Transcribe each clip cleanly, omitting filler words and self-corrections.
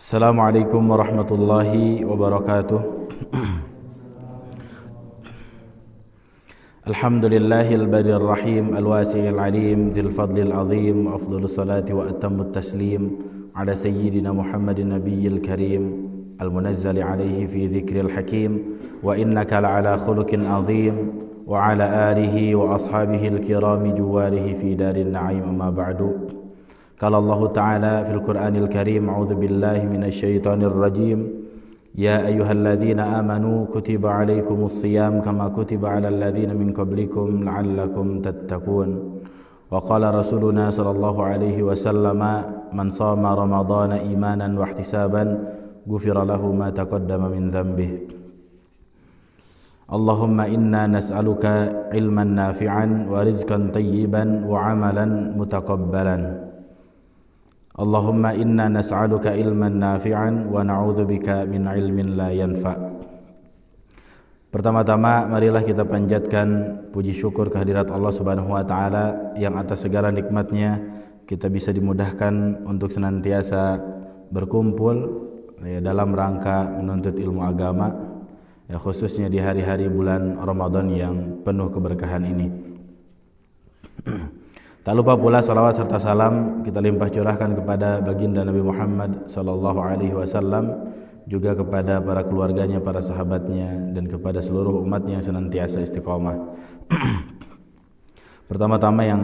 Assalamualaikum warahmatullahi wabarakatuh. Alhamdulillahil barrir rahim al-wasi'il alim dzil fadlil azim wa afdhalus salati wa atammut taslim ala sayyidina Muhammadin nabiyil karim al-munazzali alayhi fi dzikril hakim wa innaka la'ala khuluqin azim wa ala alihi wa ashabihi al-kirami juwarihi fi darin na'im amma ba'du. Qala Allah Ta'ala fil Qur'anil Karim, a'udzu billahi minasy syaithanir rajim. Ya ayyuhalladzina amanu kutiba 'alaikumus shiyam kama kutiba 'alal ladzina min qablikum la'allakum tattaqun. Wa qala Rasuluna sallallahu alaihi wasallam, man shama ramadhana imanan wa ihtisaban ghufira lahu ma taqaddama min dhanbihi. Allahumma inna nas'aluka ilman nafi'an wa rizqan tayyiban wa 'amalan mutaqabbalan. Allahumma inna nas'aluka ilman nafi'an wa na'udzubika min ilmin la yanfa'. Pertama-tama marilah kita panjatkan puji syukur kehadirat Allah Subhanahu wa taala yang atas segala nikmatnya kita bisa dimudahkan untuk senantiasa berkumpul dalam rangka menuntut ilmu agama, khususnya di hari-hari bulan Ramadan yang penuh keberkahan ini. Tak lupa pula salawat serta salam kita limpah curahkan kepada baginda Nabi Muhammad sallallahu alaihi wasallam, juga kepada para keluarganya, para sahabatnya, dan kepada seluruh umatnya yang senantiasa istiqomah. Pertama-tama yang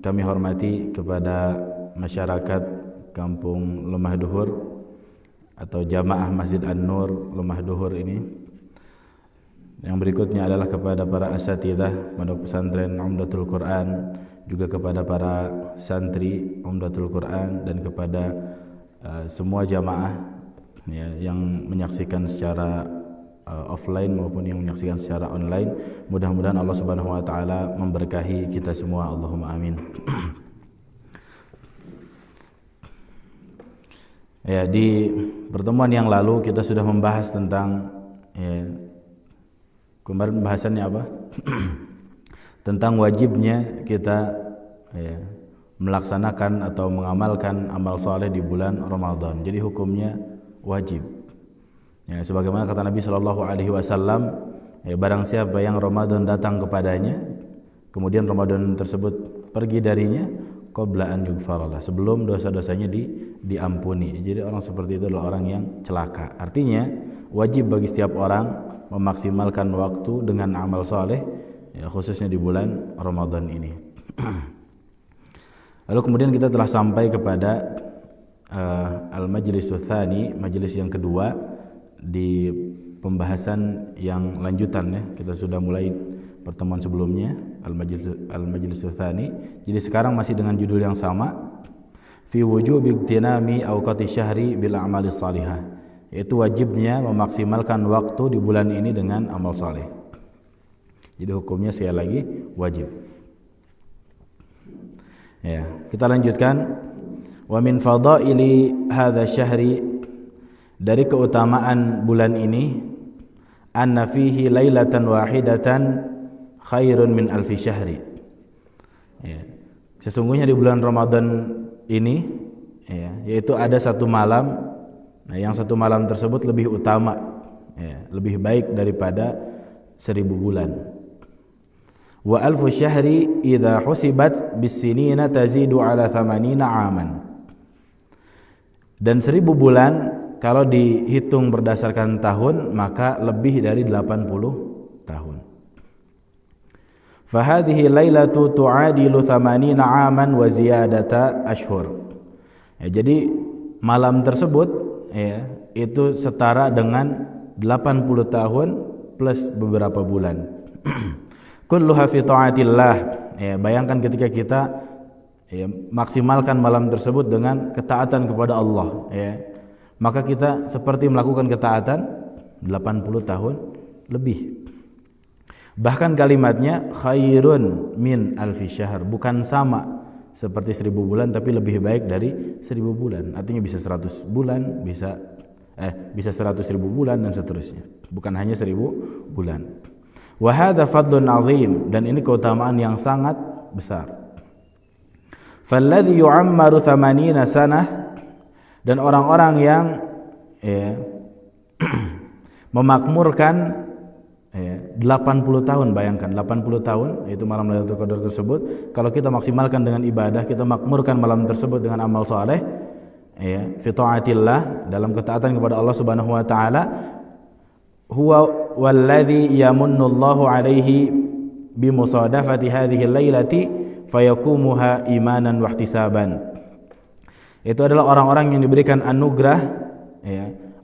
kami hormati kepada masyarakat Kampung Lemah Duhur atau Jamaah Masjid An-Nur Lemah Duhur ini. Yang berikutnya adalah kepada para asatidzah Pondok Pesantren Umdatul Quran, juga kepada para santri Umdatul Quran, dan kepada semua jamaah yang menyaksikan secara offline maupun yang menyaksikan secara online. Mudah-mudahan Allah Subhanahu wa taala memberkahi kita semua, Allahumma amin. Ya, di pertemuan yang lalu kita sudah membahas tentang kemarin bahasannya apa? Tentang wajibnya kita melaksanakan atau mengamalkan amal soleh di bulan Ramadan. Jadi hukumnya wajib. Ya, sebagaimana kata Nabi Shallallahu Alaihi Wasallam, barang siapa yang Ramadan datang kepadanya, kemudian Ramadan tersebut pergi darinya, qabla an yughfaralah, sebelum dosa-dosanya diampuni. Jadi orang seperti itu adalah orang yang celaka. Artinya wajib bagi setiap orang memaksimalkan waktu dengan amal soleh, khususnya di bulan Ramadan ini. Lalu kemudian kita telah sampai kepada al-majlis tsani, majelis yang kedua di pembahasan yang lanjutan ya. Kita sudah mulai pertemuan sebelumnya al-majlis tsani. Jadi sekarang masih dengan judul yang sama, fi wujubi igtinami awqati syahri bil a'mali shalihah, yaitu wajibnya memaksimalkan waktu di bulan ini dengan amal saleh. Jadi hukumnya sekali lagi wajib. Ya, kita lanjutkan. Wa min fadaili hadza syahri, dari keutamaan bulan ini, anna fihi lailatan wahidatan khairun min alfi syahri. Ya. Sesungguhnya di bulan Ramadan ini yaitu ada satu malam, yang satu malam tersebut lebih utama, lebih baik daripada 1000 bulan. Wa alfu syahri idza husibat bisinina tazidu ala 80 aman. Dan 1000 bulan kalau dihitung berdasarkan tahun maka lebih dari 80 tahun. Fa hadhihi lailatu tu'adilu 80 aman wa ziyadata ashhur. Jadi malam tersebut itu setara dengan 80 tahun plus beberapa bulan. Kulluha fi ta'atillah. Bayangkan ketika kita maksimalkan malam tersebut dengan ketaatan kepada Allah, maka kita seperti melakukan ketaatan 80 tahun lebih. Bahkan kalimatnya khairun min alfi syahr, bukan sama seperti 1000 bulan tapi lebih baik dari 1000 bulan. Artinya bisa 100 bulan, bisa 100.000 bulan dan seterusnya. Bukan hanya 1000 bulan. Wa hadza fadlun 'azim, dan ini keutamaan yang sangat besar. Falladhi yu'ammaru 80 sanah, dan orang-orang yang memakmurkan 80 tahun, bayangkan 80 tahun yaitu malam Lailatul Qadar tersebut, kalau kita maksimalkan dengan ibadah, kita makmurkan malam tersebut dengan amal saleh, fi taatillah, dalam ketaatan kepada Allah Subhanahu wa taala, huwa walladzi yamunnullahu alaihi bimusadafati hadhihi lailati fayakumuha imanan wa ihtisaban. Itu adalah orang-orang yang diberikan anugerah,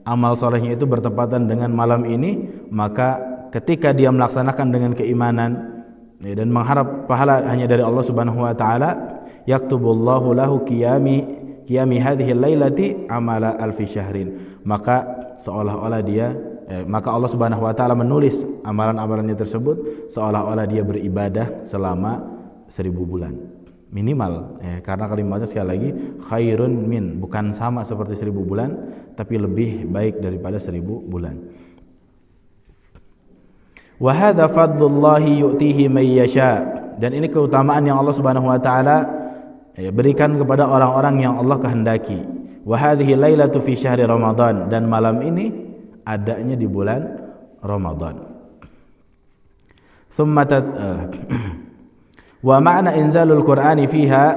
amal solehnya itu bertepatan dengan malam ini, maka ketika dia melaksanakan dengan keimanan dan mengharap pahala hanya dari Allah Subhanahu wa taala, yaktubullahu lahu qiyami hadhihi lailati amala alfi syahrin, maka seolah-olah dia maka Allah Subhanahu wa taala menulis amalan-amalannya tersebut seolah-olah dia beribadah selama 1000 bulan minimal, karena kalimatnya sekali lagi khairun min, bukan sama seperti 1000 bulan, tapi lebih baik daripada 1000 bulan. Wa hadza fadlullahi yu'tihi may yasha, dan ini keutamaan yang Allah Subhanahu wa taala berikan kepada orang-orang yang Allah kehendaki. Wa hadhihi lailatu fi syahri Ramadan, dan malam ini adanya di bulan Ramadan. Thumma wa ma'na inzalul Qur'ani fiha,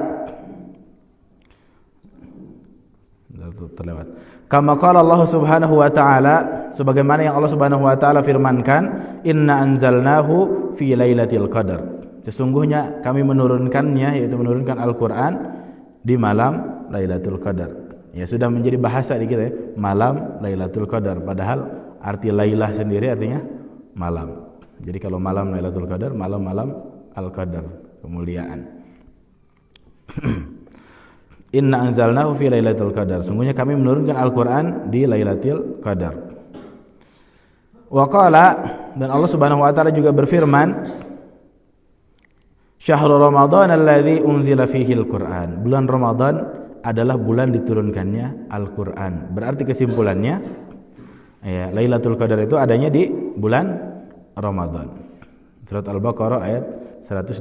terlewat. Kama qala Allah Subhanahu wa taala, sebagaimana yang Allah Subhanahu wa taala firmankan, inna anzalnahu fi lailatul qadar. Sesungguhnya kami menurunkannya, yaitu menurunkan Al-Qur'an di malam Lailatul Qadar. Ya, sudah menjadi bahasa di kita, malam Lailatul Qadar, padahal arti lailah sendiri artinya malam. Jadi kalau malam Lailatul Qadar, malam-malam Al-Qadar, kemuliaan. Inna anzalnahu fi lailatul qadar, sungguhnya kami menurunkan Al-Qur'an di Lailatul Qadar. Wa qala, dan Allah Subhanahu wa taala juga berfirman, syahrul Ramadan alladzi unzila fihi al-Qur'an, bulan Ramadan adalah bulan diturunkannya Al-Qur'an. Berarti kesimpulannya, Lailatul Qadar itu adanya di bulan Ramadan. Surat Al-Baqarah ayat 185.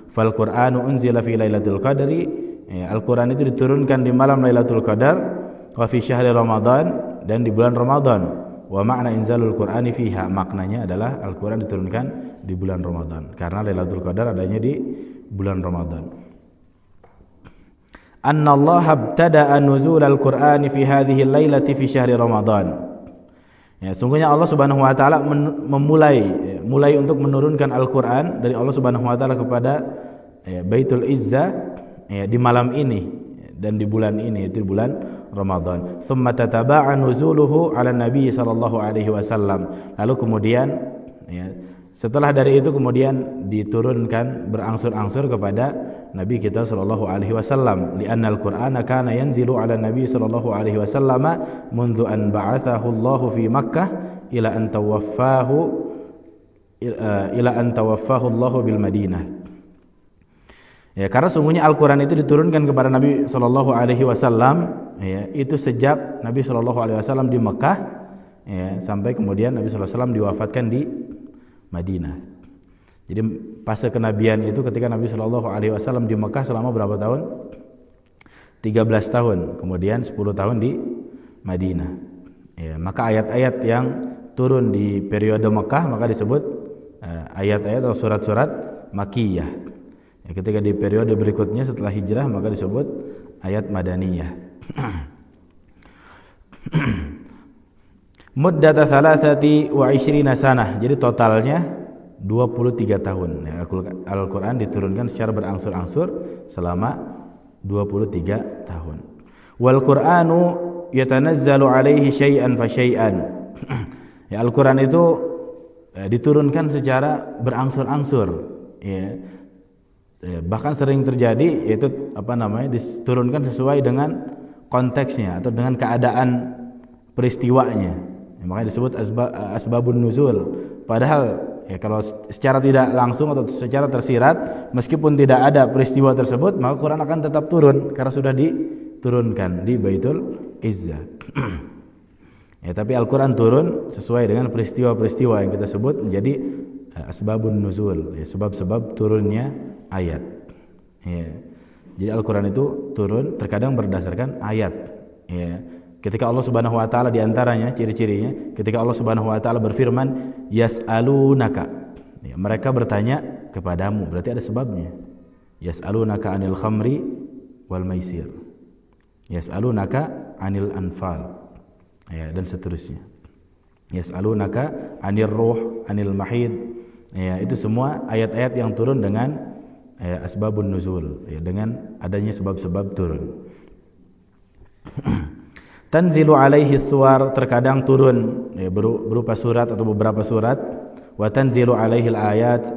Fal Qur'anu unzila fi lailatul qadri, Al-Quran itu diturunkan di malam Lailatul Qadar, wa fi syahri Ramadan, dan di bulan Ramadan. Wa ma'na inzalul Qur'ani fiha, maknanya adalah Al-Quran diturunkan di bulan Ramadan, karena Lailatul Qadar adanya di bulan Ramadan. Anna Allah abtada'a nuzul al-Qur'ani fi hadhihi lailati fi syahri Ramadan. Sungguhnya Allah Subhanahu wa taala mulai untuk menurunkan Al-Quran dari Allah Subhanahu wa taala kepada Baitul Izzah di malam ini dan di bulan ini, itu di bulan Ramadan. Tsumma tataba'a nuzuluhu 'ala Nabi sallallahu alaihi wasallam. Lalu kemudian setelah dari itu kemudian diturunkan berangsur-angsur kepada Nabi kita sallallahu alaihi wasallam. Li'anna al-Qur'ana kana yanzilu 'ala Nabi sallallahu alaihi wasallam mundu an ba'athahu Allah fi Makkah ila an tawaffahu Allah bil Madinah. Karena sungguhnya Al-Quran itu diturunkan kepada Nabi Sallallahu Alaihi Wasallam, itu sejak Nabi Sallallahu Alaihi Wasallam di Mekah, sampai kemudian Nabi Sallallahu Alaihi Wasallam diwafatkan di Madinah. Jadi fase kenabian itu ketika Nabi Sallallahu Alaihi Wasallam di Mekah selama berapa tahun? 13 tahun, kemudian 10 tahun di Madinah. Maka ayat-ayat yang turun di periode Mekah maka disebut ayat-ayat atau surat-surat Makkiyah. Ketika di periode berikutnya setelah hijrah maka disebut ayat Madaniyah. Muddata 23 sanah, jadi totalnya 23 tahun. Al-Quran diturunkan secara berangsur-angsur selama 23 tahun. Wal Qur'anu yatanazzalu alaihi syai'an fa syai'an. Al-Quran itu diturunkan secara berangsur-angsur, bahkan sering terjadi yaitu diturunkan sesuai dengan konteksnya atau dengan keadaan peristiwanya, makanya disebut asbabun nuzul. Padahal kalau secara tidak langsung atau secara tersirat, meskipun tidak ada peristiwa tersebut, maka Quran akan tetap turun karena sudah diturunkan di Baitul Izzah. Tapi Al-Quran turun sesuai dengan peristiwa-peristiwa yang kita sebut menjadi asbabun nuzul, ya, sebab-sebab turunnya ayat. Ya. Jadi Al-Quran itu turun terkadang berdasarkan ayat. Ya. Ketika Allah Subhanahu Wa Taala diantaranya ciri-cirinya, ketika Allah Subhanahu Wa Taala berfirman, yas'alunaka, ya, mereka bertanya kepadamu, berarti ada sebabnya. Yas'alunaka anil khamri wal maisir, yas'alunaka anil anfal, ya, dan seterusnya. Yas'alunaka anir ruh, anil mahid, ya, itu semua ayat-ayat yang turun dengan asbabun nuzul, ya, dengan adanya sebab-sebab turun. Tanzilu alaihi suwar, terkadang turun, ya, berupa surat atau beberapa surat. Wa tanzilu alaihi ayat,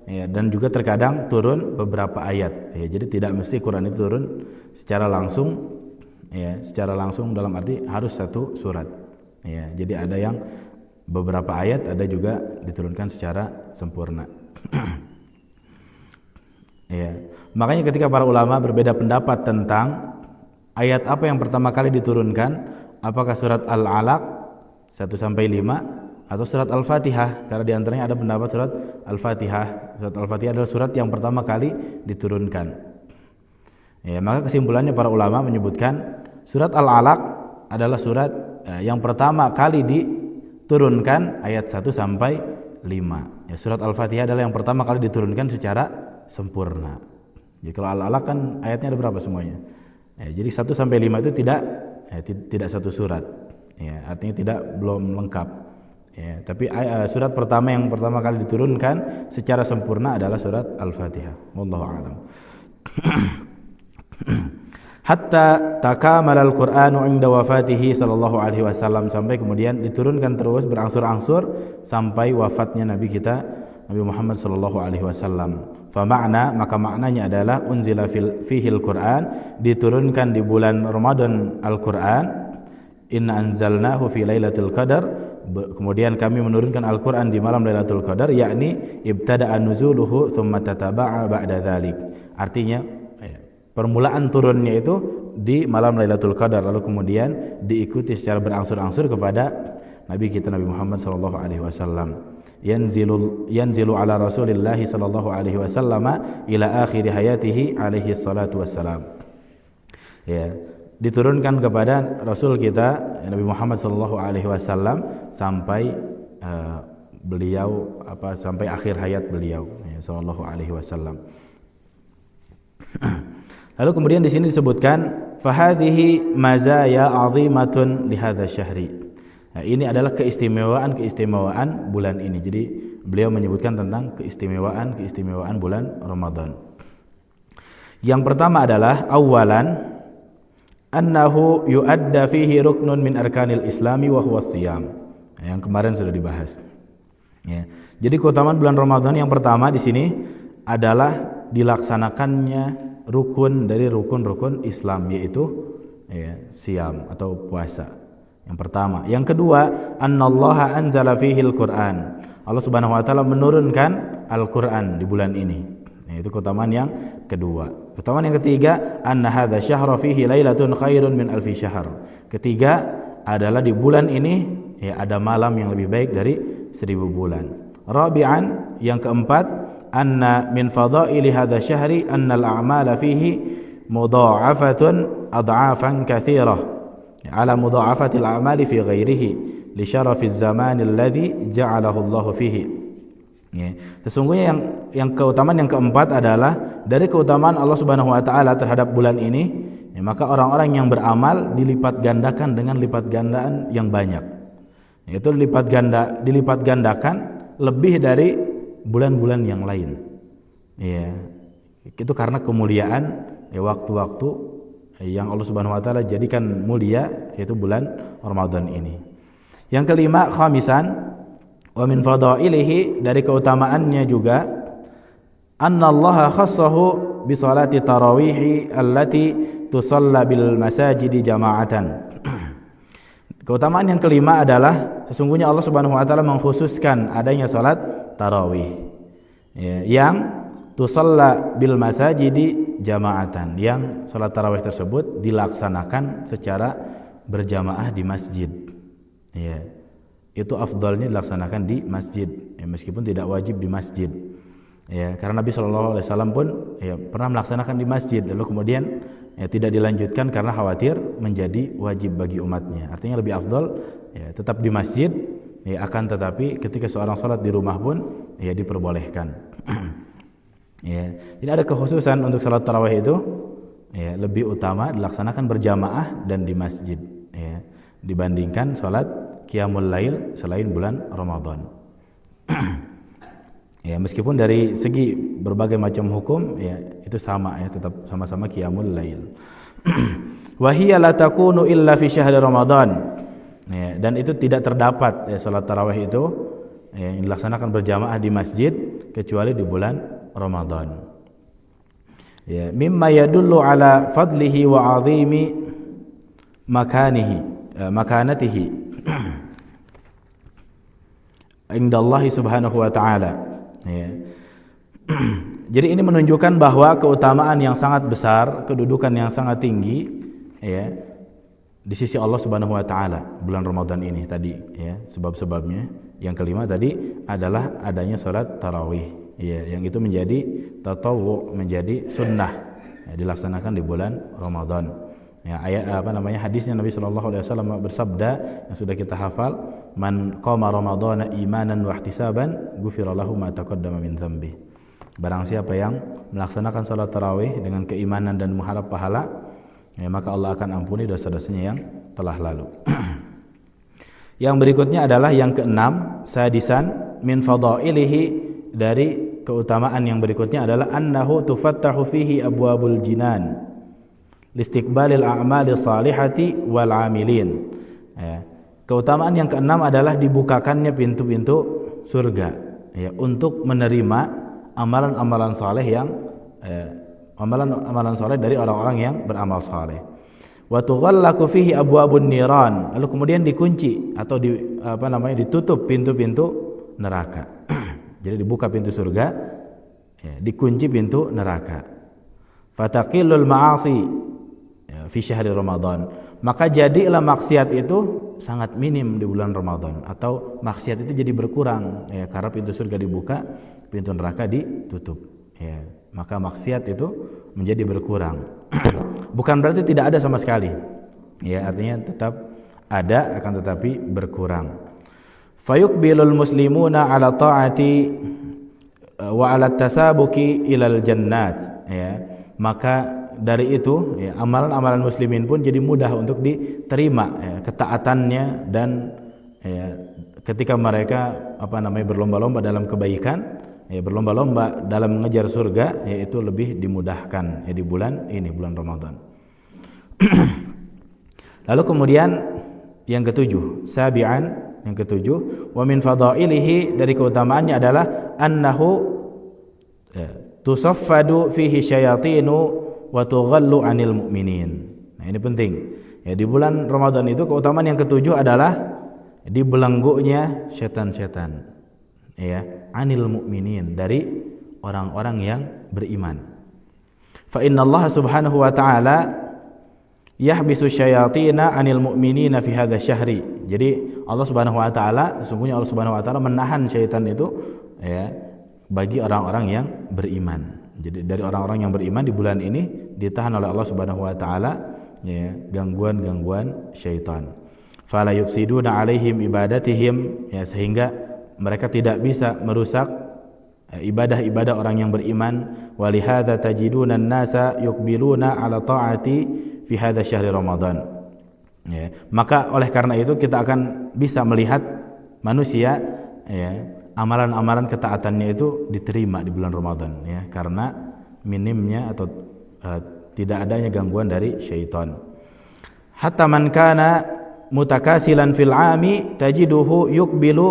ya, dan juga terkadang turun beberapa ayat, ya, jadi tidak mesti Quran itu turun secara langsung, ya, secara langsung dalam arti harus satu surat, ya, jadi ada yang beberapa ayat, ada juga diturunkan secara sempurna. Ya. Makanya ketika para ulama berbeda pendapat tentang ayat apa yang pertama kali diturunkan, apakah surat Al-Alaq 1-5 atau surat Al-Fatihah, karena diantaranya ada pendapat surat Al-Fatihah. Surat Al-Fatihah adalah surat yang pertama kali diturunkan. Ya, maka kesimpulannya para ulama menyebutkan surat Al-Alaq adalah surat yang pertama kali diturunkan ayat 1-5. Ya, surat Al-Fatihah adalah yang pertama kali diturunkan secara sempurna. Jadi kalau Al-Alaq kan ayatnya ada berapa semuanya? Ya, jadi 1-5 itu tidak satu surat, ya, artinya belum lengkap, ya, tapi surat pertama yang pertama kali diturunkan secara sempurna adalah surat Al-Fatihah. Wallahu a'lam. Hatta takamala al-Qur'anu 'inda wafatihi sallallahu alaihi wasallam, sampai kemudian diturunkan terus berangsur-angsur sampai wafatnya Nabi kita Nabi Muhammad sallallahu alaihi wasallam. Fa ma'na, maka maknanya adalah unzila fihi al-Qur'an, diturunkan di bulan Ramadan Al-Qur'an. Inna anzalnahu fi lailatul qadar, kemudian kami menurunkan Al-Qur'an di malam Lailatul Qadar, yakni ibtada'a nuzuluhu thumma tataba'a ba'da dzalik. Artinya permulaan turunnya itu di malam Lailatul Qadar, lalu kemudian diikuti secara berangsur-angsur kepada Nabi kita Nabi Muhammad sallallahu alaihi wasallam. Yanzilu ala Rasulillah sallallahu alaihi wasallam ila akhir hayatihi alaihi salatu wassalam. Ya, diturunkan kepada Rasul kita Nabi Muhammad sallallahu alaihi wasallam sampai sampai akhir hayat beliau, ya, sallallahu alaihi wasallam. Lalu kemudian di sini disebutkan fahadhihi mazaya azimatun li hadzal syahri. Nah, ini adalah keistimewaan bulan ini. Jadi beliau menyebutkan tentang keistimewaan bulan Ramadan. Yang pertama adalah awalan annahu yu'adda fihi ruknun min arkanil islami wa huwa shiyam. Yang kemarin sudah dibahas. Ya. Jadi keutamaan bulan Ramadan yang pertama di sini adalah dilaksanakannya rukun dari rukun-rukun Islam, yaitu siyam atau puasa. Yang pertama. Yang kedua, annallaha anzala fihil Qur'an. Allah Subhanahu wa taala menurunkan Al-Qur'an di bulan ini. Itu keutamaan yang kedua. Keutamaan yang ketiga, anna hadza syahra fihi lailatun khairun min alfi syahr. Ketiga adalah di bulan ini ada malam yang lebih baik dari 1000 bulan. Rabi'an, yang keempat, anna min fadaili hadza syahri annal a'mala fihi mudha'afatun adha'afan katsirah ala mudha'afatil a'mali fi ghairihi li syarafiz zamanil ladzi ja'alahu Allah fihi. Ya. Sesungguhnya yang keutamaan yang keempat adalah dari keutamaan Allah Subhanahu wa taala terhadap bulan ini, maka orang-orang yang beramal dilipat gandakan dengan lipat gandaan yang banyak. Yaitu dilipat gandakan lebih dari bulan-bulan yang lain. Ya. Itu karena kemuliaan waktu-waktu yang Allah Subhanahu wa taala jadikan mulia, yaitu bulan Ramadan ini. Yang kelima, khamisan, wa min fadailihi, dari keutamaannya juga, annallaha khassahu bi salati tarawih allati tusalla bil masajidi jama'atan. Keutamaan yang kelima adalah sesungguhnya Allah Subhanahu wa taala mengkhususkan adanya salat tarawih, yang tusalla bil masajidi jama'atan, yang salat tarawih tersebut dilaksanakan secara berjamaah di masjid. Ya. itu afdalnya dilaksanakan di masjid, ya, meskipun tidak wajib di masjid. Ya, karena Nabi Shallallahu Alaihi Wasallam pun ya, pernah melaksanakan di masjid, lalu kemudian ya, tidak dilanjutkan karena khawatir menjadi wajib bagi umatnya. Artinya lebih afdal ya, tetap di masjid, ya, akan tetapi ketika seorang sholat di rumah pun ya diperbolehkan. Ya, jadi ada kekhususan untuk sholat tarawih itu ya, lebih utama dilaksanakan berjamaah dan di masjid, ya, dibandingkan sholat qiyamul lail selain bulan Ramadan. Ya, meskipun dari segi berbagai macam hukum ya itu sama ya, tetap sama-sama qiyamul lail. Wa hiya la takunu illa fi syahri Ramadan. Ya, dan itu tidak terdapat ya, salat tarawih itu ya, yang dilaksanakan berjamaah di masjid kecuali di bulan Ramadan. Ya, mimma yadullu ala fadlihi wa 'azimi makanatihi inda Allah subhanahu wa ta'ala. Ya. Jadi ini menunjukkan bahwa keutamaan yang sangat besar, kedudukan yang sangat tinggi ya di sisi Allah Subhanahu wa taala bulan Ramadan ini tadi ya. Sebab-sebabnya yang kelima tadi adalah adanya salat tarawih ya, yang itu menjadi tatawwu, menjadi sunnah ya, dilaksanakan di bulan Ramadan. Ya, hadisnya Nabi sallallahu alaihi wasallam bersabda yang sudah kita hafal, man qama ramadhana imanan wa ihtisaban ghufira lahu ma taqaddama min dzambi. Barang siapa yang melaksanakan salat tarawih dengan keimanan dan mengharap pahala, ya, maka Allah akan ampuni dosa-dosanya yang telah lalu. Yang berikutnya adalah yang keenam, sadisan min fadailihi, dari keutamaan yang berikutnya adalah annahu tufattahu fihi abwabul jinan listiqbalil a'mali salihati wal 'amilin. Ya. Keutamaan yang keenam adalah dibukakannya pintu-pintu surga ya, untuk menerima amalan-amalan saleh yang amalan-amalan saleh dari orang-orang yang beramal saleh. Wa tughallaqu fihi abwabun niran, lalu kemudian dikunci atau ditutup pintu-pintu neraka. Jadi dibuka pintu surga ya, dikunci pintu neraka. Fataqillul ma'asi fi syahri Ramadan, maka jadilah maksiat itu sangat minim di bulan Ramadan, atau maksiat itu jadi berkurang ya, karena pintu surga dibuka, pintu neraka ditutup ya, maka maksiat itu menjadi berkurang. Bukan berarti tidak ada sama sekali ya, artinya tetap ada akan tetapi berkurang. Fayuqbilul muslimuna ala ta'ati wa ala tasabuki ilal jannat ya, maka dari itu ya, amalan-amalan muslimin pun jadi mudah untuk diterima ya, ketaatannya, dan ya, ketika mereka berlomba-lomba dalam kebaikan ya, berlomba-lomba dalam mengejar surga, yaitu lebih dimudahkan ya, di bulan ini, bulan Ramadan. Lalu kemudian yang ketujuh, sabi'an, yang ketujuh, wa min fadailihi, dari keutamaannya adalah annahu ya, tusaffadu fihi syayatinu wa tughallu 'anil mu'minin. Nah, ini penting. Ya, di bulan Ramadan itu keutamaan yang ketujuh adalah dibelenggunya setan-setan. Ya, 'anil mu'minin, dari orang-orang yang beriman. Fa innallaha subhanahu wa ta'ala yahbisu syayatina 'anil mu'minina fi hadzal syahri. Jadi Allah Subhanahu wa taala, sesungguhnya Allah Subhanahu wa taala menahan syaitan itu ya, bagi orang-orang yang beriman. Jadi dari orang-orang yang beriman di bulan ini ditahan oleh Allah Subhanahu wa taala ya, gangguan-gangguan syaitan. Fala yufsiduna alaihim ibadatihim ya, sehingga mereka tidak bisa merusak ibadah-ibadah orang yang beriman. Walihadza tajiduna an-nasa yuqbiluna ala ta'ati fi hadza syahri Ramadan. Ya, maka oleh karena itu kita akan bisa melihat manusia ya, amalan-amalan ketaatannya itu diterima di bulan Ramadan ya, karena minimnya atau tidak adanya gangguan dari syaitan. Hatta man kana mutakasilan fil 'ami tajiduhu yuqbilu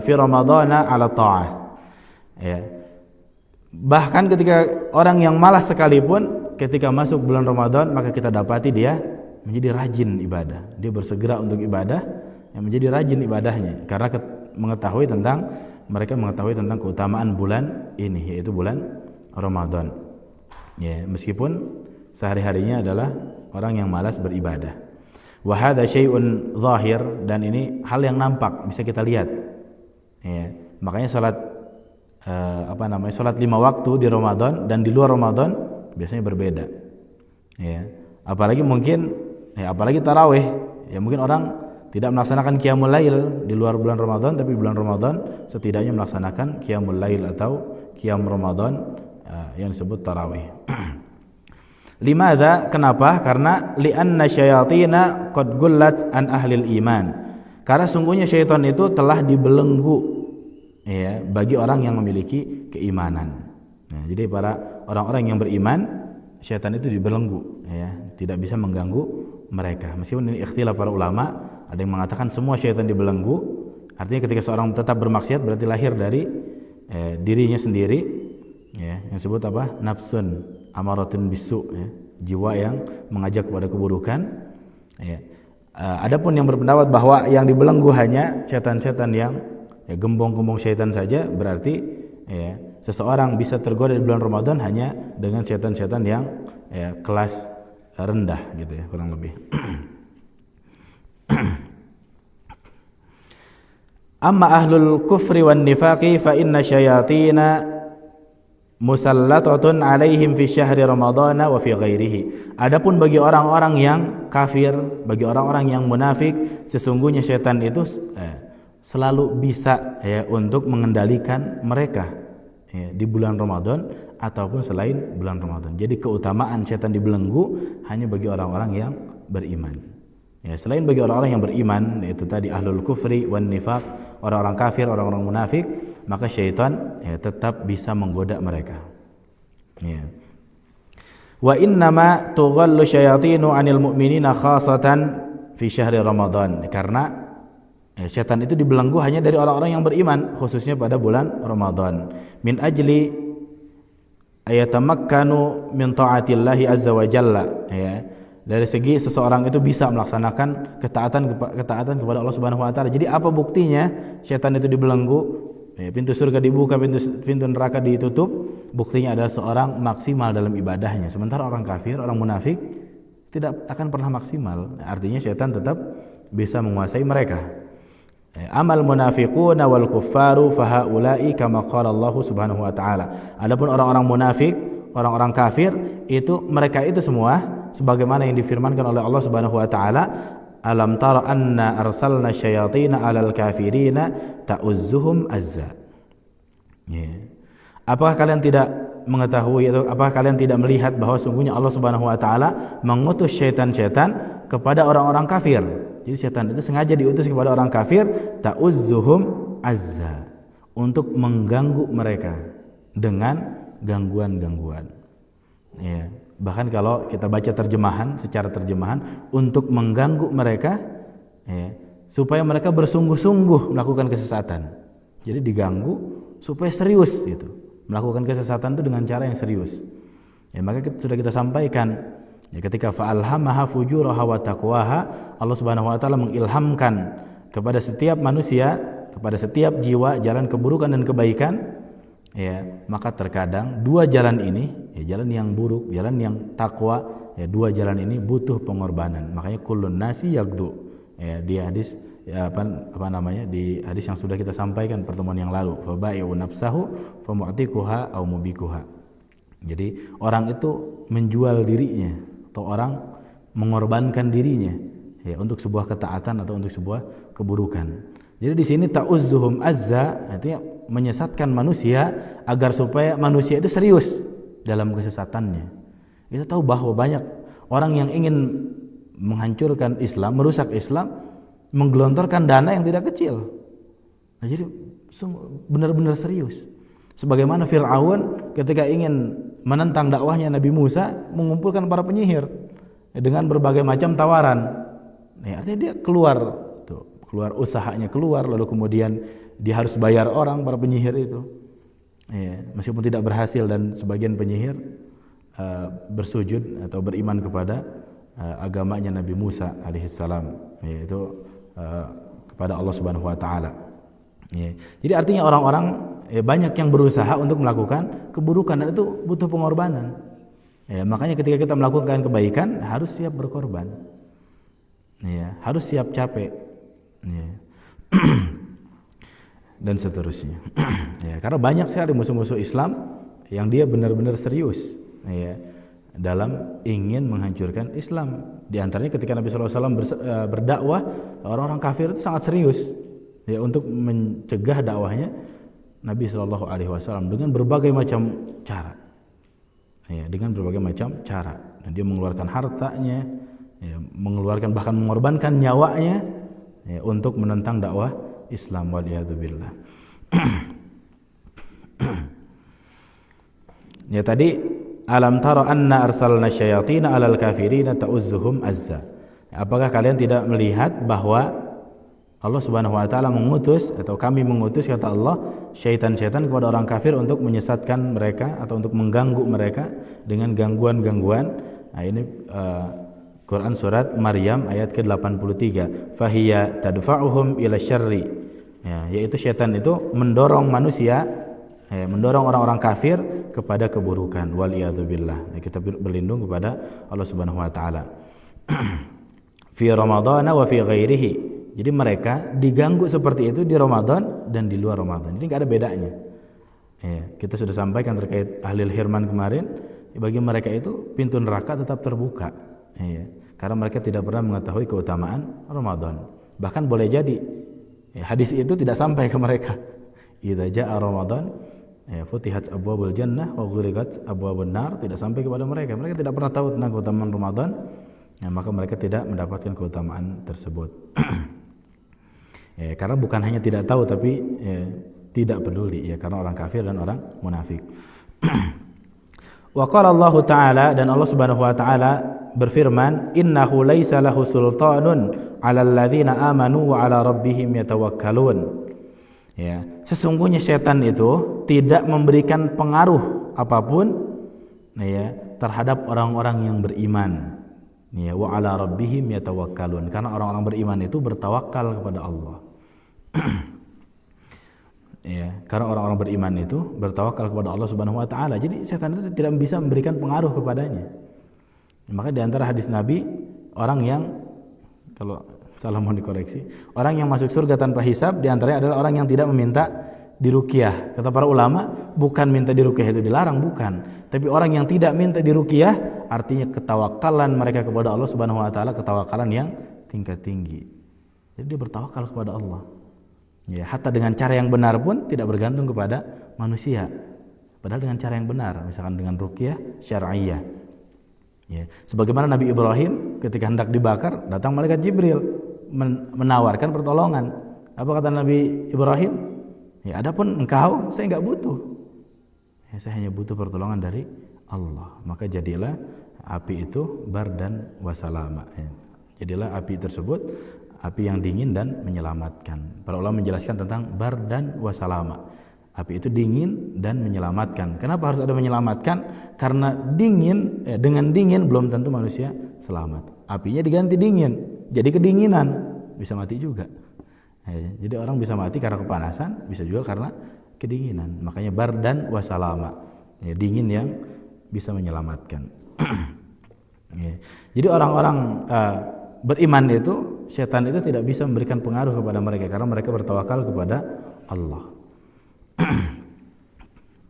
fi Ramadana 'ala ta'ah. Ya. Bahkan ketika orang yang malas sekalipun, ketika masuk bulan Ramadan, maka kita dapati dia menjadi rajin ibadah. Dia bersegera untuk ibadah, yang menjadi rajin ibadahnya karena mereka mengetahui tentang keutamaan bulan ini, yaitu bulan Ramadan. Ya, meskipun sehari-harinya adalah orang yang malas beribadah. Wa hadza syai'un zahir, dan ini hal yang nampak bisa kita lihat. Ya, makanya salat salat 5 waktu di Ramadan dan di luar Ramadan biasanya berbeda. Ya, apalagi tarawih. Ya, mungkin orang tidak melaksanakan qiyamul lail di luar bulan Ramadan, tapi bulan Ramadan setidaknya melaksanakan qiyamul lail atau qiyam Ramadan yang disebut tarawih. Limadza? Kenapa? Karena li'anna syayatina qad gullat an ahlil iman. Karena sungguhnya syaitan itu telah dibelenggu, ya, bagi orang yang memiliki keimanan. Nah, jadi para orang-orang yang beriman, syaitan itu dibelenggu, ya, tidak bisa mengganggu mereka. Meskipun ini ikhtilaf para ulama, ada yang mengatakan semua syaitan dibelenggu, artinya ketika seorang tetap bermaksiat berarti lahir dari dirinya sendiri, ya, yang disebut apa? Nafsun amaratun bisu, ya, jiwa yang mengajak kepada keburukan, ya. Adapun yang berpendapat bahwa yang dibelenggu hanya setan-setan yang, ya, gembong-gembong syaitan saja, berarti, ya, seseorang bisa tergoda di bulan Ramadan hanya dengan setan-setan yang, ya, kelas rendah gitu, ya, kurang lebih. Amma ahlul kufri wan nifaqi fa inna syayatina musallatatun alaihim fi syahri ramadhana wa fi ghairihi. Adapun bagi orang-orang yang kafir, bagi orang-orang yang munafik, sesungguhnya syaitan itu selalu bisa, ya, untuk mengendalikan mereka, ya, di bulan Ramadan ataupun selain bulan Ramadan. Jadi keutamaan syaitan dibelenggu hanya bagi orang-orang yang beriman. Ya, selain bagi orang-orang yang beriman, yaitu tadi ahlul kufri wan nifaq, orang-orang kafir, orang-orang munafik, maka syaitan, ya, tetap bisa menggoda mereka. Ya. Wa innama tughallu syayatinu 'anil mu'minina khasatan fi syahri Ramadan. Karena, ya, syaitan itu dibelenggu hanya dari orang-orang yang beriman, khususnya pada bulan Ramadan. Min ajli ayatamakkanu min ta'atillahi azza wa jalla, ya. Dari segi seseorang itu bisa melaksanakan ketaatan kepada Allah Subhanahu wa taala. Jadi apa buktinya syaitan itu dibelenggu? Ya, pintu surga dibuka, pintu neraka ditutup. Buktinya adalah seorang maksimal dalam ibadahnya. Sementara orang kafir, orang munafik tidak akan pernah maksimal. Artinya syaitan tetap bisa menguasai mereka. Amal munafiquna wal kuffaru fahaula'i kama qala Allah Subhanahu wa taala. Adapun orang-orang munafik, orang-orang kafir, itu mereka itu semua sebagaimana yang difirmankan oleh Allah Subhanahu wa taala, alam tara anna arsalna syayatina 'alal kafirina ta'uzzuhum azza. Ya. Apakah kalian tidak mengetahui, atau apakah kalian tidak melihat bahwa sungguhnya Allah Subhanahu wa taala mengutus syaitan-syaitan kepada orang-orang kafir. Jadi syaitan itu sengaja diutus kepada orang kafir, ta'uzzuhum azza, untuk mengganggu mereka dengan gangguan-gangguan. Ya. Bahkan kalau kita baca terjemahan, secara terjemahan, untuk mengganggu mereka, ya, supaya mereka bersungguh-sungguh melakukan kesesatan. Jadi diganggu supaya serius gitu. Melakukan kesesatan itu dengan cara yang serius. Ya, maka sudah kita sampaikan, ya, ketika fa'alhamaha fujuraha wa taqwaha, Allah Subhanahu wa taala mengilhamkan kepada setiap manusia, kepada setiap jiwa jalan keburukan dan kebaikan. Ya, maka terkadang dua jalan ini, ya, jalan yang buruk, jalan yang takwa, ya, dua jalan ini butuh pengorbanan. Makanya kullun nasi yagdu, ya, di hadis, ya, di hadis yang sudah kita sampaikan pertemuan yang lalu, fa bai'u nafsahu fa mu'tiquha aw mubikuha. Jadi orang itu menjual dirinya, atau orang mengorbankan dirinya, ya, untuk sebuah ketaatan atau untuk sebuah keburukan. Jadi di sini ta'uzzuhum azza, artinya menyesatkan manusia agar supaya manusia itu serius dalam kesesatannya. Kita tahu bahwa banyak orang yang ingin menghancurkan Islam, merusak Islam, menggelontorkan dana yang tidak kecil. Nah, jadi benar-benar serius. Sebagaimana Fir'aun ketika ingin menentang dakwahnya Nabi Musa, mengumpulkan para penyihir dengan berbagai macam tawaran. Nah, artinya dia keluar usahanya keluar, lalu kemudian dia harus bayar orang, para penyihir itu, ya, meskipun tidak berhasil, dan sebagian penyihir bersujud atau beriman kepada agamanya Nabi Musa alaihissalam, yaitu kepada Allah Subhanahu wa taala. Ya. Jadi artinya orang-orang, ya, banyak yang berusaha untuk melakukan keburukan, dan itu butuh pengorbanan. Ya, makanya ketika kita melakukan kebaikan harus siap berkorban. ya, harus siap capek, ya. Dan seterusnya. Ya, karena banyak sekali musuh-musuh Islam yang dia benar-benar serius, ya, dalam ingin menghancurkan Islam. Di antaranya ketika Nabi SAW berdakwah, orang-orang kafir itu sangat serius, ya, untuk mencegah dakwahnya Nabi SAW dengan berbagai macam cara, ya, dengan berbagai macam cara. Dan dia mengeluarkan hartanya, ya, mengeluarkan bahkan mengorbankan nyawanya, ya, untuk menentang dakwah Islam, waliyadzubillah. Ya, tadi alam tara anna arsalna syayatina alal kafirina ta'uzzuhum azza. Apakah kalian tidak melihat bahwa Allah Subhanahu wa taala mengutus, atau kami mengutus, kata Allah, syaitan-syaitan kepada orang kafir untuk menyesatkan mereka atau untuk mengganggu mereka dengan gangguan-gangguan. Nah, ini Quran surat Maryam ayat ke-83. Fahiya tadfa'uhum ila syarri. Ya, yaitu syaitan itu mendorong manusia, ya, mendorong orang-orang kafir kepada keburukan. Waliyadzubillah. Ya, kita berlindung kepada Allah Subhanahu wa taala. Fi Ramadan wa fi ghairihi. Jadi mereka diganggu seperti itu di Ramadan dan di luar Ramadan. Jadi enggak ada bedanya. Ya, kita sudah sampaikan terkait ahlul hirman kemarin, bagi mereka itu pintu neraka tetap terbuka. Ya, karena mereka tidak pernah mengetahui keutamaan Ramadan. Bahkan boleh jadi, ya, hadis itu tidak sampai ke mereka. Idza jaa Ramadan, ya, futihat abwabul jannah wa ghuriqat abwabun nar, tidak sampai kepada mereka. Mereka tidak pernah tahu tentang keutamaan Ramadan, ya, maka mereka tidak mendapatkan keutamaan tersebut. Ya, karena bukan hanya tidak tahu, tapi, ya, tidak peduli, ya, karena orang kafir dan orang munafik. Wa qala Allah Ta'ala, dan Allah Subhanahu wa taala berfirman, innahu laisa lahu sultanun 'alal ladzina amanu wa 'ala rabbihim yatawakkalun. Ya, sesungguhnya setan itu tidak memberikan pengaruh apapun, ya, terhadap orang-orang yang beriman. Ya, wa 'ala rabbihim yatawakkalun, karena orang-orang beriman itu bertawakal kepada Allah. Ya, karena orang-orang beriman itu bertawakal kepada Allah Subhanahu wa taala. Jadi setan itu tidak bisa memberikan pengaruh kepadanya. Maka di antara hadis Nabi, orang yang, kalau salah mohon dikoreksi, orang yang masuk surga tanpa hisab di antaranya adalah orang yang tidak meminta diruqyah. Kata para ulama, bukan minta diruqyah itu dilarang, bukan. Tapi orang yang tidak minta diruqyah artinya ketawakalan mereka kepada Allah Subhanahu wa taala, ketawakalan yang tingkat tinggi. Jadi dia bertawakal kepada Allah. Ya, hatta dengan cara yang benar pun tidak bergantung kepada manusia. Padahal dengan cara yang benar, misalkan dengan ruqyah syar'iyyah. Ya, sebagaimana Nabi Ibrahim ketika hendak dibakar, datang malaikat Jibril menawarkan pertolongan. Apa kata Nabi Ibrahim? Ya, adapun engkau, saya enggak butuh. Ya, saya hanya butuh pertolongan dari Allah. Maka jadilah api itu bardan wasalama. Ya, jadilah api tersebut api yang dingin dan menyelamatkan. Para ulama menjelaskan tentang bardan wasalama. Api itu dingin dan menyelamatkan. Kenapa harus ada menyelamatkan? Karena dingin, dengan dingin belum tentu manusia selamat. Apinya diganti dingin, jadi kedinginan, bisa mati juga. Jadi orang bisa mati karena kepanasan, bisa juga karena kedinginan. Makanya bardan wasalama, ya, dingin yang bisa menyelamatkan. Ya. Jadi orang-orang beriman itu, setan itu tidak bisa memberikan pengaruh kepada mereka karena mereka bertawakal kepada Allah.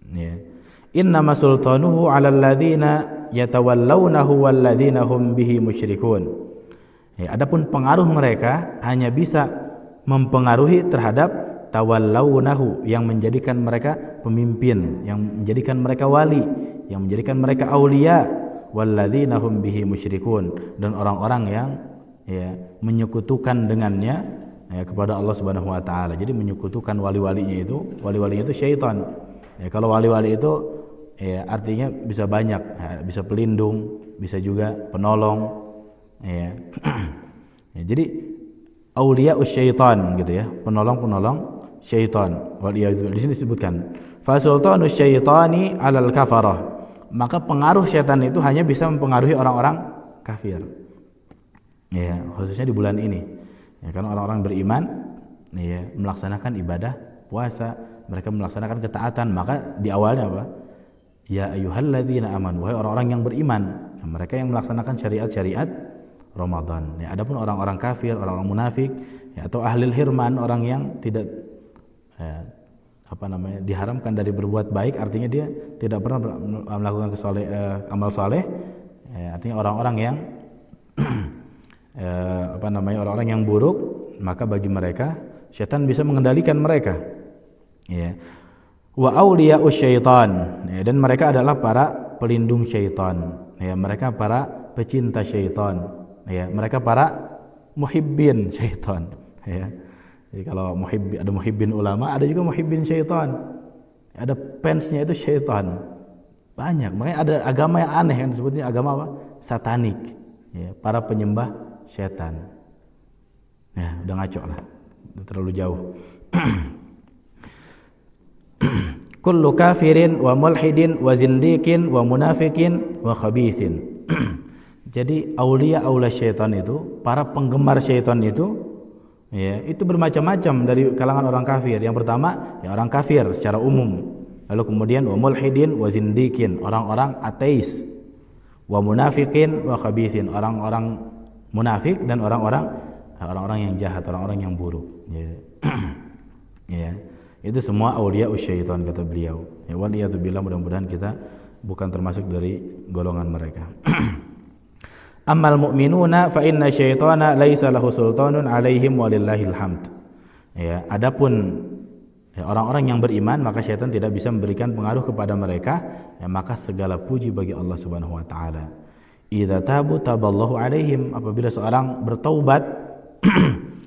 Ya. Innama sultanuhu 'alal ladzina yatawallawnahu wal ladzina hum bihi musyrikun. Ya, adapun pengaruh mereka hanya bisa mempengaruhi terhadap tawallawnahu, yang menjadikan mereka pemimpin, yang menjadikan mereka wali, yang menjadikan mereka aulia, wal ladzina hum bihi musyrikun, dan orang-orang yang, ya, menyekutukan dengannya, ya, kepada Allah Subhanahu wa taala. Jadi menyekutukan wali-walinya itu syaitan. Ya, kalau wali-wali itu, ya, artinya bisa banyak, ya, bisa pelindung, bisa juga penolong, ya. Ya, jadi auliyaus syaitan gitu, ya, penolong-penolong syaitan. Di sini disebutkan fa sultanus syaitani 'alal kafarah. Maka pengaruh syaitan itu hanya bisa mempengaruhi orang-orang kafir. Ya, khususnya di bulan ini. Ya, karena orang-orang beriman, ya, melaksanakan ibadah puasa, mereka melaksanakan ketaatan, maka di awalnya apa? Ya ayyuhalladzina amanu, wahai orang-orang yang beriman. Nah, mereka yang melaksanakan syariat-syariat Ramadan. Ya, adapun orang-orang kafir, orang-orang munafik, ya, atau ahlil hirman, orang yang tidak diharamkan dari berbuat baik, artinya dia tidak pernah melakukan amal soleh, ya, artinya orang-orang yang orang-orang yang buruk, maka bagi mereka syaitan bisa mengendalikan mereka. Ya. Wa auliya'us syaitan, ya, dan mereka adalah para pelindung syaitan. Ya, mereka para pecinta syaitan. Ya, mereka para muhibbin syaitan. Ya. Jadi kalau ada muhibbin ulama, ada juga muhibbin syaitan. Ada fansnya itu syaitan. Banyak. Makanya ada agama yang aneh kan, disebutnya agama apa? Satanik. Ya, para penyembah syaitan. Ya, udah ngaco lah. Udah terlalu jauh. Kullu kafirin wa mulhidin wa zindikin wa munafikin wa khabithin. Jadi aulia syaitan itu, para penggemar syaitan itu, ya, itu bermacam-macam dari kalangan orang kafir. Yang pertama, ya, orang kafir secara umum. Lalu kemudian wa mulhidin wa zindikin, orang-orang ateis. Wa munafikin wa khabithin, orang-orang munafik dan orang-orang yang jahat, orang-orang yang buruk. Ya. Ya. Itu semua aulia syaitan kata beliau. Ya, waliyatubillah, mudah-mudahan kita bukan termasuk dari golongan mereka. Ammal mu'minuna fa inna syaitana laisa lahu sultanun 'alaihim walillahil hamd. Ya, adapun ya, orang-orang yang beriman, maka syaitan tidak bisa memberikan pengaruh kepada mereka, ya, maka segala puji bagi Allah Subhanahu wa taala. Idza tabu taballahu 'alaihim, apabila seorang bertaubat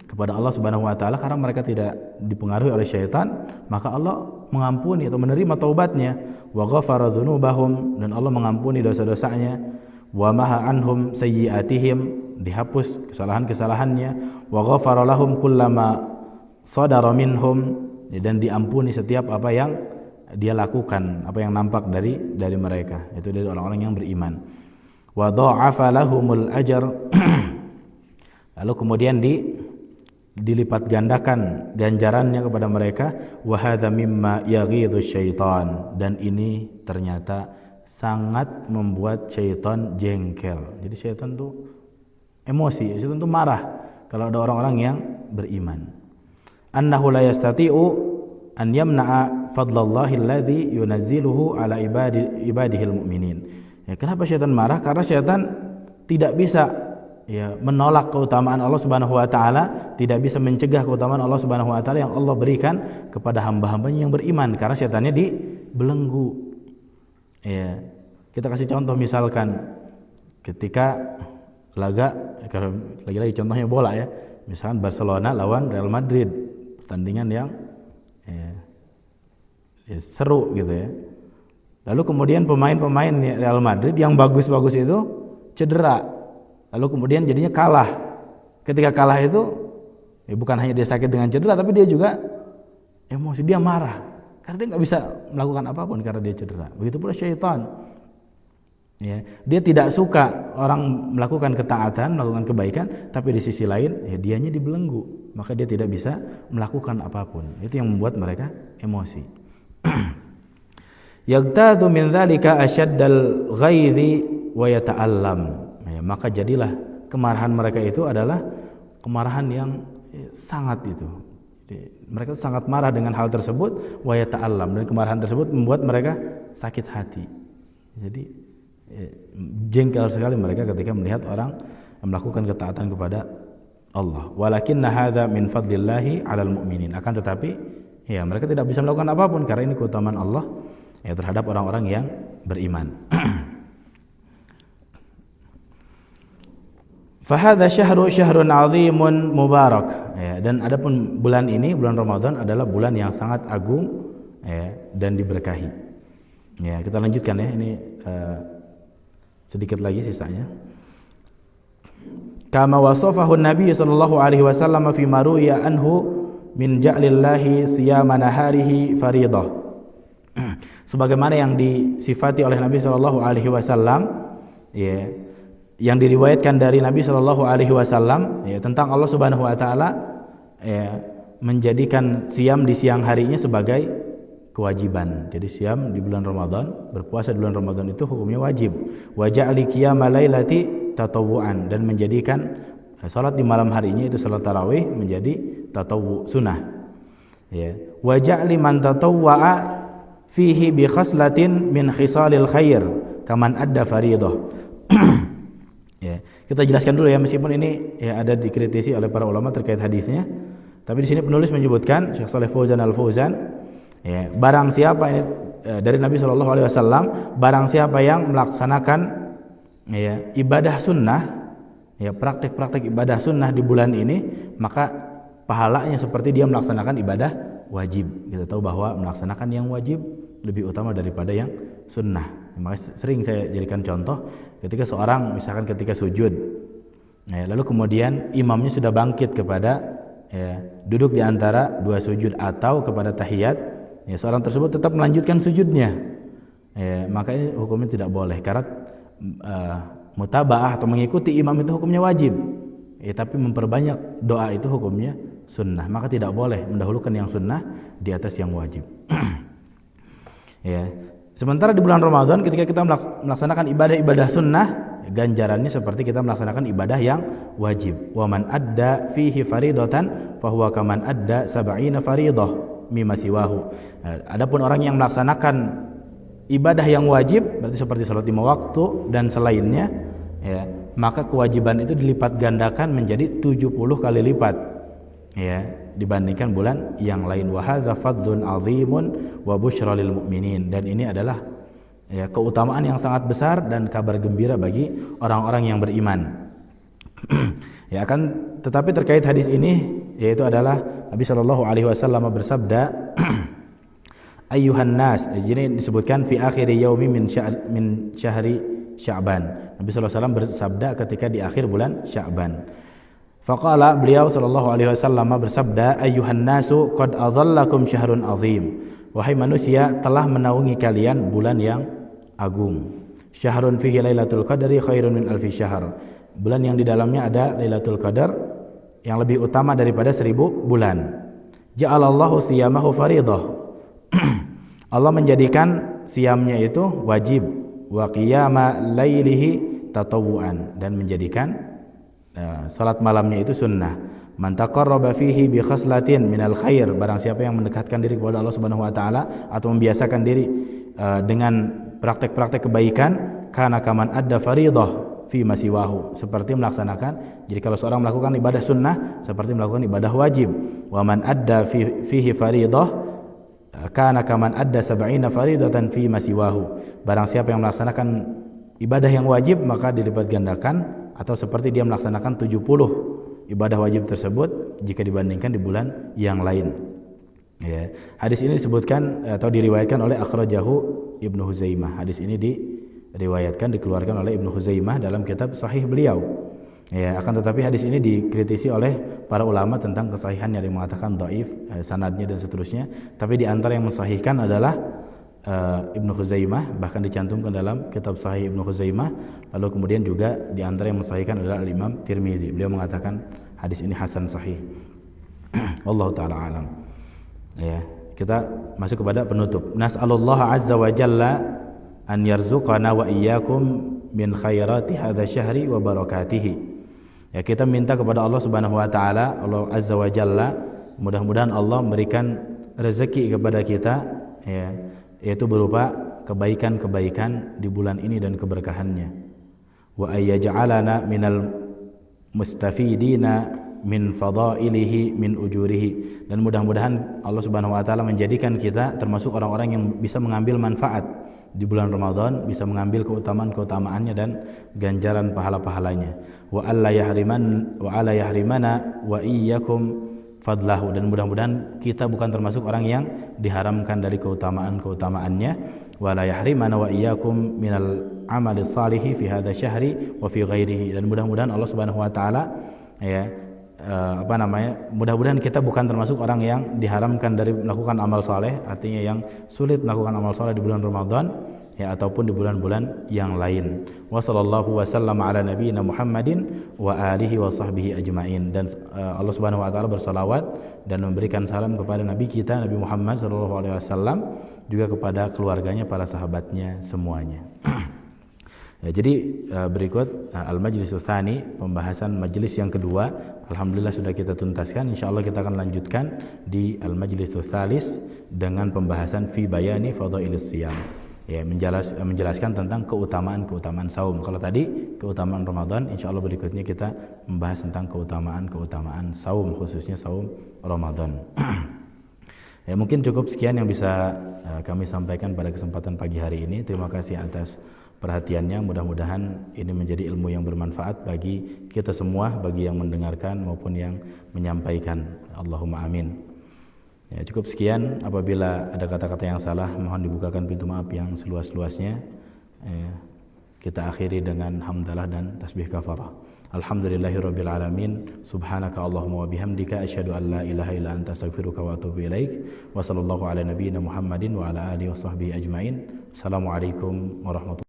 kepada Allah Subhanahu wa taala karena mereka tidak dipengaruhi oleh syaitan, maka Allah mengampuni atau menerima taubatnya. Wa ghafara dzunubahum, dan Allah mengampuni dosa-dosanya. Wa maha anhum sayyi'atihim, dihapus kesalahan-kesalahannya. Wa ghafara lahum kullama sadara minhum, dan diampuni setiap apa yang dia lakukan, apa yang nampak dari mereka, itu dari orang-orang yang beriman. Wa dha'afa lahumul ajr, lalu kemudian dilipat gandakan ganjarannya kepada mereka. Wa hadza mimma yaghidhu syaitan, dan ini ternyata sangat membuat syaitan jengkel. Jadi syaitan itu emosi, syaitan itu marah kalau ada orang-orang yang beriman. Annahu la yastati'u an yamna'a fadlallahi alladhi yunazziluhu ala ibadihil mu'minin. Ya, kenapa syaitan marah? Karena syaitan tidak bisa, ya, menolak keutamaan Allah Subhanahu wa taala, tidak bisa mencegah keutamaan Allah Subhanahu wa taala yang Allah berikan kepada hamba-hambanya yang beriman, karena syaitannya dibelenggu. Ya, kita kasih contoh, misalkan ketika lagi-lagi contohnya bola, ya, misalkan Barcelona lawan Real Madrid, pertandingan yang seru gitu ya. Lalu kemudian pemain-pemain Real Madrid yang bagus-bagus itu cedera, lalu kemudian jadinya kalah. Ketika kalah itu, ya, bukan hanya dia sakit dengan cedera, tapi dia juga emosi, dia marah karena dia nggak bisa melakukan apapun karena dia cedera. Begitu pula syaitan. Ya, dia tidak suka orang melakukan ketaatan, melakukan kebaikan, tapi di sisi lain, ya, dianya dibelenggu, maka dia tidak bisa melakukan apapun. Itu yang membuat mereka emosi. Yagtadu min dzalika asyaddal ghaidhi wa yata'allam. Ya, maka jadilah kemarahan mereka itu adalah kemarahan yang sangat itu. Mereka sangat marah dengan hal tersebut, wa yata'allam, dan kemarahan tersebut membuat mereka sakit hati. Jadi jengkel sekali mereka ketika melihat orang melakukan ketaatan kepada Allah. Walakinna hadza min fadlillahi 'alal mu'minin. Akan tetapi, ya, mereka tidak bisa melakukan apapun karena ini keutamaan Allah, ya, terhadap orang-orang yang beriman. Fahadha syahrun 'azimun mubarak. Ya, dan adapun bulan ini, bulan Ramadan adalah bulan yang sangat agung, ya, dan diberkahi. Ya, kita lanjutkan, ya, ini sedikit lagi sisanya. Kama wasafahu Nabi sallallahu alaihi wasallam fi ma ruwiya anhu min ja'lillahi siyama naharihi fariidah. Sebagaimana yang disifati oleh Nabi sallallahu alaihi wasallam, ya, yang diriwayatkan dari Nabi Shallallahu Alaihi Wasallam, ya, tentang Allah Subhanahu Wa Taala, ya, menjadikan siam di siang harinya sebagai kewajiban. Jadi siam di bulan Ramadan, berpuasa di bulan Ramadan itu hukumnya wajib. Wa ja'ali qiyama lailati tatawu'an, dan menjadikan salat di malam harinya itu salat tarawih menjadi tatawwu, sunnah. Ya. Wa ja'li man tatawwa'a fihi bi khaslatin min khisalil khair kaman adda fariidah. Ya, kita jelaskan dulu ya, meskipun ini ya ada dikritisi oleh para ulama terkait hadisnya, tapi di sini penulis menyebutkan, Syekh Shalih Fauzan Al-Fauzan, ya, barang siapa ini dari Nabi SAW, barang siapa yang melaksanakan ya ibadah sunnah, ya praktik-praktik ibadah sunnah di bulan ini, maka pahalanya seperti dia melaksanakan ibadah wajib. Kita tahu bahwa melaksanakan yang wajib lebih utama daripada yang sunnah. Makanya sering saya jadikan contoh ketika seorang misalkan ketika sujud, ya, lalu kemudian imamnya sudah bangkit kepada ya, duduk di antara dua sujud atau kepada tahiyat, ya, seorang tersebut tetap melanjutkan sujudnya, ya, maka ini hukumnya tidak boleh, karena mutabaah atau mengikuti imam itu hukumnya wajib, ya, tapi memperbanyak doa itu hukumnya sunnah, maka tidak boleh mendahulukan yang sunnah di atas yang wajib. Ya. Sementara di bulan Ramadan ketika kita melaksanakan ibadah-ibadah sunnah, ganjarannya seperti kita melaksanakan ibadah yang wajib. Wa man adda fihi faridatan fa huwa kaman adda 70 faridah mimma siwahu. Adapun orang yang melaksanakan ibadah yang wajib, berarti seperti salat 5 waktu dan selainnya, ya, maka kewajiban itu dilipat gandakan menjadi 70 kali lipat, ya, dibandingkan bulan yang lain. Wa hadza fadlun azimun wa busyra lil mu'minin, dan ini adalah ya keutamaan yang sangat besar dan kabar gembira bagi orang-orang yang beriman. Ya, akan tetapi terkait hadis ini, yaitu adalah Nabi sallallahu alaihi wasallam bersabda ayyuhan nas, ini disebutkan fi akhiri yaumi min syahri Sya'ban. Nabi sallallahu alaihi wasallam bersabda ketika di akhir bulan Sya'ban. Faqala, beliau sallallahu alaihi wasallam bersabda, ayyuhan nasu qad adhallakum syahrun azim. Wahai manusia, telah menaungi kalian bulan yang agung. Syahrun fihi lailatul qadri khairun min alfi syahr. Bulan yang di dalamnya ada Lailatul Qadar yang lebih utama daripada 1000 bulan. Ja'alallahu siyamahu faridah. Allah menjadikan siamnya itu wajib, wa qiyama lailihi tatawuan, dan menjadikan salat malamnya itu sunnah. Man taqarraba fihi bi khaslatin minal khair, barang siapa yang mendekatkan diri kepada Allah Subhanahu wa taala atau membiasakan diri dengan praktek-praktek kebaikan, kana kaman adda faridah fi masiwahu, seperti melaksanakan, jadi kalau seorang melakukan ibadah sunnah seperti melakukan ibadah wajib. Wa man adda fihi faridah kana kaman adda 70 faridatan fi masiwahu, barang siapa yang melaksanakan ibadah yang wajib maka dilipat gandakan atau seperti dia melaksanakan 70 ibadah wajib tersebut jika dibandingkan di bulan yang lain. Ya. Hadis ini disebutkan atau diriwayatkan oleh akhrajahu Ibnu Huzaimah. Hadis ini diriwayatkan, dikeluarkan oleh Ibnu Huzaimah dalam kitab sahih beliau. Ya, akan tetapi hadis ini dikritisi oleh para ulama tentang kesahihannya, yang mengatakan dhaif sanadnya dan seterusnya. Tapi di antara yang mensahihkan adalah Ibnu Khuzaimah, bahkan dicantumkan dalam kitab Sahih Ibnu Khuzaimah. Lalu kemudian juga di antara yang mensahihkan adalah Imam Tirmizi. Beliau mengatakan hadis ini hasan sahih. Wallahu taala alam. Ya, kita masuk kepada penutup. Nas'alullah azza wa jalla an yarzuqana wa iyyakum min khairati hadza syahri wa barakatihi. Ya, kita minta kepada Allah Subhanahu wa taala, Allah azza wa jalla, mudah-mudahan Allah memberikan rezeki kepada kita, ya, yaitu berupa kebaikan-kebaikan di bulan ini dan keberkahannya. Wa ayyaj'alana minal mustafidina min fadailihi min ujurihi, dan mudah-mudahan Allah Subhanahu wa taala menjadikan kita termasuk orang-orang yang bisa mengambil manfaat di bulan Ramadan, bisa mengambil keutamaan-keutamaannya dan ganjaran pahala-pahalanya. Wa alla yahrimana wa iyyakum fadlahu, dan mudah-mudahan kita bukan termasuk orang yang diharamkan dari keutamaan-keutamaannya. Wa la yahrimana wa iyyakum minal amali shalihi fi hadza syahri wa fi ghairihi, dan mudah-mudahan Allah Subhanahu wa taala, ya, mudah-mudahan kita bukan termasuk orang yang diharamkan dari melakukan amal saleh, artinya yang sulit melakukan amal saleh di bulan Ramadan, ya, ataupun di bulan-bulan yang lain. Wa sallallahu wasallam ala nabiyyina Muhammadin wa alihi wa sahbihi ajmain, dan Allah Subhanahu wa taala bersalawat dan memberikan salam kepada nabi kita Nabi Muhammad sallallahu alaihi wasallam, juga kepada keluarganya, para sahabatnya semuanya. Ya, jadi berikut al-majlis tsani, pembahasan majelis yang kedua. Alhamdulillah sudah kita tuntaskan. Insyaallah kita akan lanjutkan di al-majlis tsalis dengan pembahasan fi bayani fadailis siyam. Ya, menjelaskan tentang keutamaan saum. Kalau tadi keutamaan Ramadan, insyaallah berikutnya kita membahas tentang keutamaan saum, khususnya saum Ramadan. Ya, mungkin cukup sekian yang bisa kami sampaikan pada kesempatan pagi hari ini. Terima kasih atas perhatiannya. Mudah-mudahan ini menjadi ilmu yang bermanfaat bagi kita semua, bagi yang mendengarkan maupun yang menyampaikan. Allahumma amin. Ya, cukup sekian. Apabila ada kata-kata yang salah, mohon dibukakan pintu maaf yang seluas-luasnya. Kita akhiri dengan hamdalah dan tasbih kafarah. Alhamdulillahirabbil alamin. Subhanaka Allahumma wa bihamdika asyhadu an la ilaha illa anta astaghfiruka wa atubu ilaik. Wa sallallahu ala nabiyyina Muhammadin wa ala alihi washabbihi ajmain. Assalamualaikum warahmatullahi wabarakatuh.